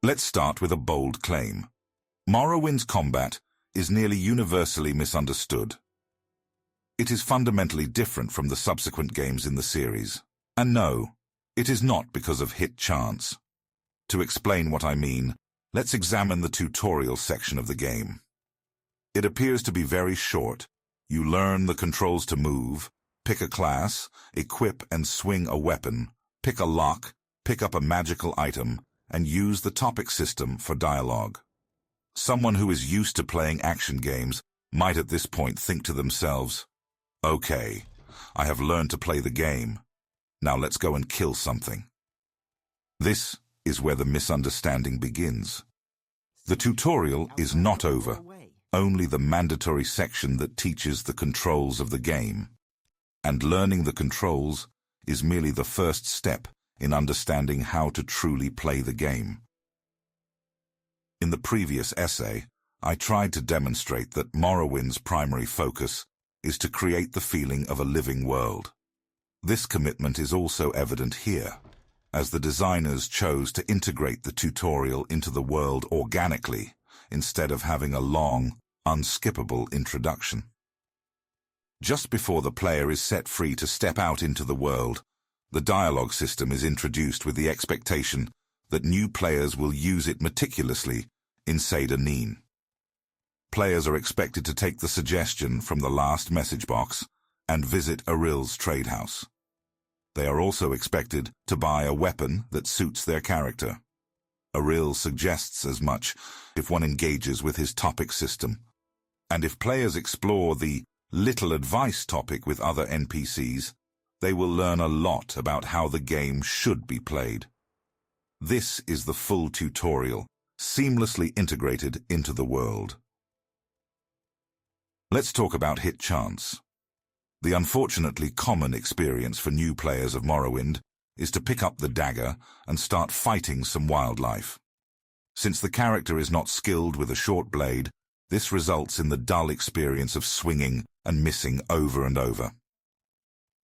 Let's start with a bold claim. Morrowind's combat is nearly universally misunderstood. It is fundamentally different from the subsequent games in the series. And no, it is not because of hit chance. To explain what I mean, let's examine the tutorial section of the game. It appears to be very short. You learn the controls to move, pick a class, equip and swing a weapon, pick a lock, pick up a magical item, and use the topic system for dialogue. Someone who is used to playing action games might at this point think to themselves, "Okay, I have learned to play the game. Now let's go and kill something." This is where the misunderstanding begins. The tutorial is not over, only the mandatory section that teaches the controls of the game. And learning the controls is merely the first step in understanding how to truly play the game. In the previous essay, I tried to demonstrate that Morrowind's primary focus is to create the feeling of a living world. This commitment is also evident here, as the designers chose to integrate the tutorial into the world organically, instead of having a long, unskippable introduction. Just before the player is set free to step out into the world, the dialogue system is introduced with the expectation that new players will use it meticulously in Seda Neen. Players are expected to take the suggestion from the last message box and visit Aril's trade house. They are also expected to buy a weapon that suits their character. Aril suggests as much if one engages with his topic system. And if players explore the little advice topic with other NPCs, they will learn a lot about how the game should be played. This is the full tutorial, seamlessly integrated into the world. Let's talk about hit chance. The unfortunately common experience for new players of Morrowind is to pick up the dagger and start fighting some wildlife. Since the character is not skilled with a short blade, this results in the dull experience of swinging and missing over and over.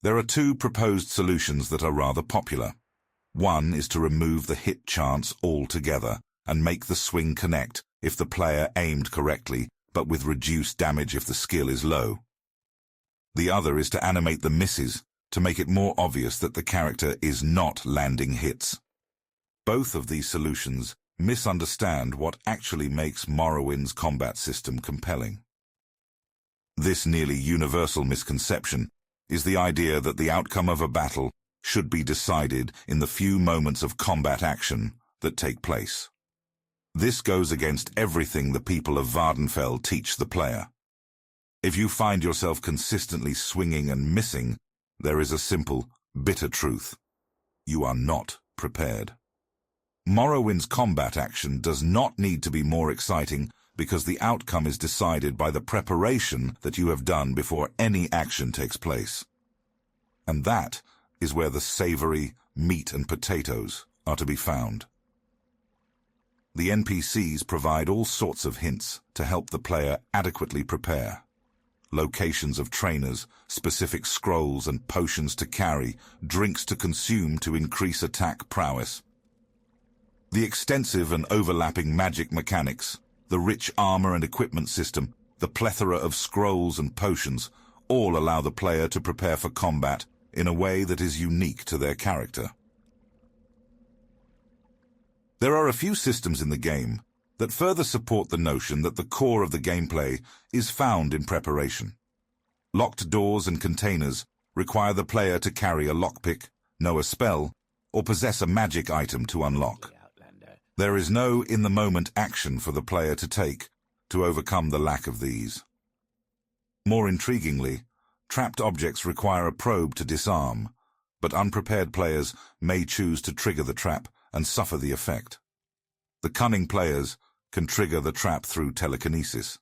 There are two proposed solutions that are rather popular. One is to remove the hit chance altogether and make the swing connect if the player aimed correctly, but with reduced damage if the skill is low. The other is to animate the misses to make it more obvious that the character is not landing hits. Both of these solutions misunderstand what actually makes Morrowind's combat system compelling. This nearly universal misconception is the idea that the outcome of a battle should be decided in the few moments of combat action that take place. This goes against everything the people of Vardenfell teach the player. If you find yourself consistently swinging and missing, there is a simple, bitter truth. You are not prepared. Morrowind's combat action does not need to be more exciting because the outcome is decided by the preparation that you have done before any action takes place. And that is where the savory meat and potatoes are to be found. The NPCs provide all sorts of hints to help the player adequately prepare. Locations of trainers, specific scrolls and potions to carry, drinks to consume to increase attack prowess. The extensive and overlapping magic mechanics, the rich armor and equipment system, the plethora of scrolls and potions, all allow the player to prepare for combat in a way that is unique to their character. There are a few systems in the game that further support the notion that the core of the gameplay is found in preparation. Locked doors and containers require the player to carry a lockpick, know a spell, or possess a magic item to unlock. There is no in-the-moment action for the player to take to overcome the lack of these. More intriguingly, trapped objects require a probe to disarm, but unprepared players may choose to trigger the trap and suffer the effect. The cunning players can trigger the trap through telekinesis,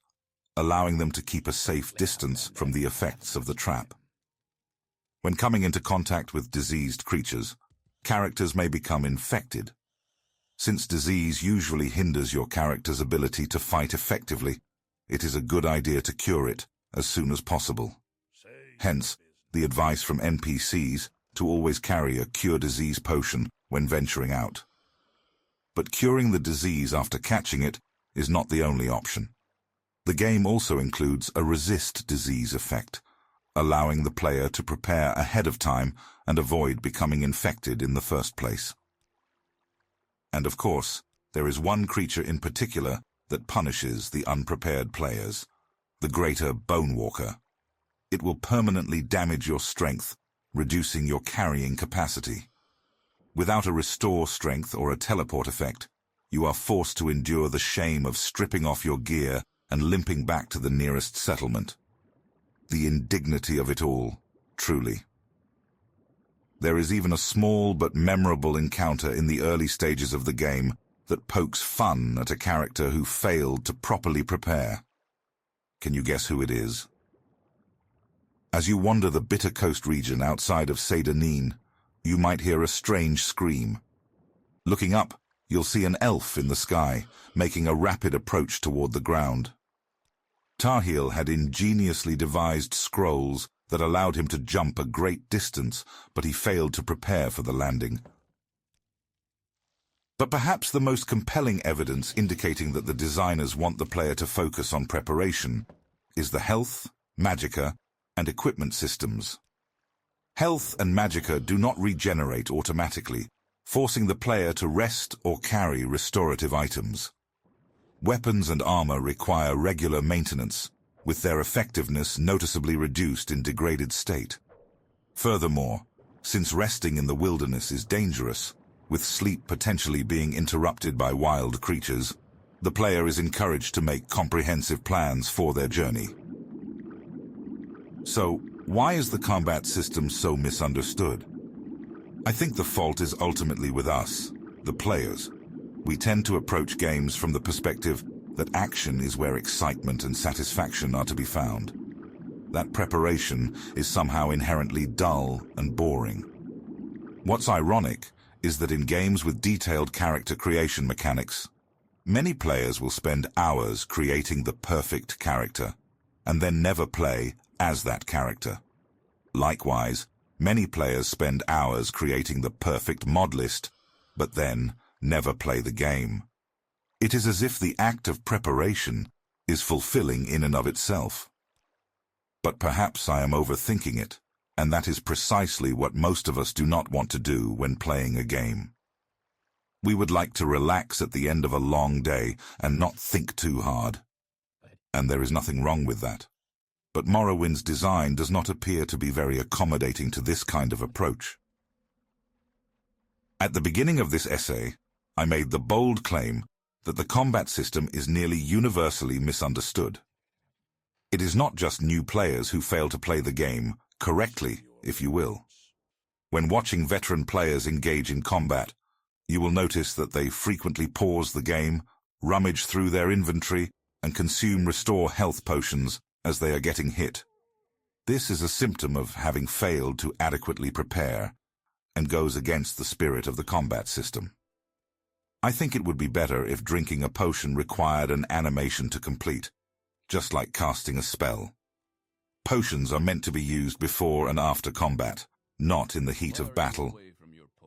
allowing them to keep a safe distance from the effects of the trap. When coming into contact with diseased creatures, characters may become infected. Since disease usually hinders your character's ability to fight effectively, it is a good idea to cure it as soon as possible. Hence, the advice from NPCs to always carry a cure disease potion when venturing out. But curing the disease after catching it is not the only option. The game also includes a resist disease effect, allowing the player to prepare ahead of time and avoid becoming infected in the first place. And of course, there is one creature in particular that punishes the unprepared players, the greater Bonewalker. It will permanently damage your strength, reducing your carrying capacity. Without a restore strength or a teleport effect, you are forced to endure the shame of stripping off your gear and limping back to the nearest settlement. The indignity of it all, truly. There is even a small but memorable encounter in the early stages of the game that pokes fun at a character who failed to properly prepare. Can you guess who it is? As you wander the Bitter Coast region outside of Seyda, you might hear a strange scream. Looking up, you'll see an elf in the sky, making a rapid approach toward the ground. Tahil had ingeniously devised scrolls that allowed him to jump a great distance, but he failed to prepare for the landing. But perhaps the most compelling evidence indicating that the designers want the player to focus on preparation is the health, magicka, and equipment systems. Health and magicka do not regenerate automatically, forcing the player to rest or carry restorative items. Weapons and armor require regular maintenance, with their effectiveness noticeably reduced in degraded state. Furthermore, since resting in the wilderness is dangerous, with sleep potentially being interrupted by wild creatures, the player is encouraged to make comprehensive plans for their journey. So, why is the combat system so misunderstood? I think the fault is ultimately with us, the players. We tend to approach games from the perspective that action is where excitement and satisfaction are to be found. That preparation is somehow inherently dull and boring. What's ironic is that in games with detailed character creation mechanics, many players will spend hours creating the perfect character, and then never play as that character. Likewise, many players spend hours creating the perfect mod list, but then never play the game. It is as if the act of preparation is fulfilling in and of itself. But perhaps I am overthinking it, and that is precisely what most of us do not want to do when playing a game. We would like to relax at the end of a long day and not think too hard. And there is nothing wrong with that. But Morrowind's design does not appear to be very accommodating to this kind of approach. At the beginning of this essay, I made the bold claim that the combat system is nearly universally misunderstood. It is not just new players who fail to play the game correctly, if you will. When watching veteran players engage in combat, you will notice that they frequently pause the game, rummage through their inventory, and consume restore health potions as they are getting hit. This is a symptom of having failed to adequately prepare and goes against the spirit of the combat system. I think it would be better if drinking a potion required an animation to complete, just like casting a spell. Potions are meant to be used before and after combat, not in the heat of battle.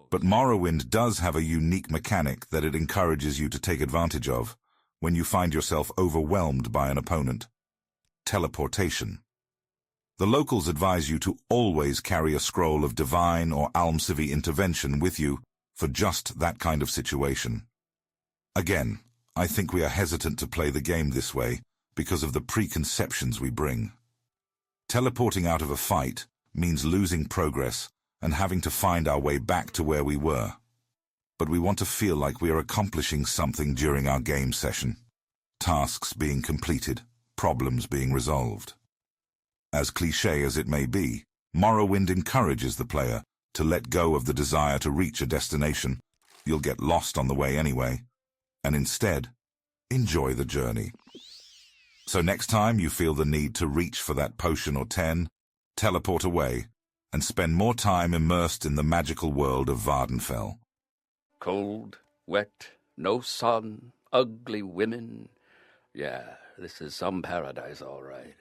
But Morrowind does have a unique mechanic that it encourages you to take advantage of when you find yourself overwhelmed by an opponent. Teleportation. The locals advise you to always carry a scroll of divine or Almcivi intervention with you for just that kind of situation. Again, I think we are hesitant to play the game this way because of the preconceptions we bring. Teleporting out of a fight means losing progress and having to find our way back to where we were. But we want to feel like we are accomplishing something during our game session. Tasks being completed, problems being resolved. As cliché as it may be, Morrowind encourages the player to let go of the desire to reach a destination. You'll get lost on the way anyway, and instead, enjoy the journey. So next time you feel the need to reach for that potion or 10, teleport away, and spend more time immersed in the magical world of Vardenfell. Cold, wet, no sun, ugly women. Yeah, this is some paradise, all right.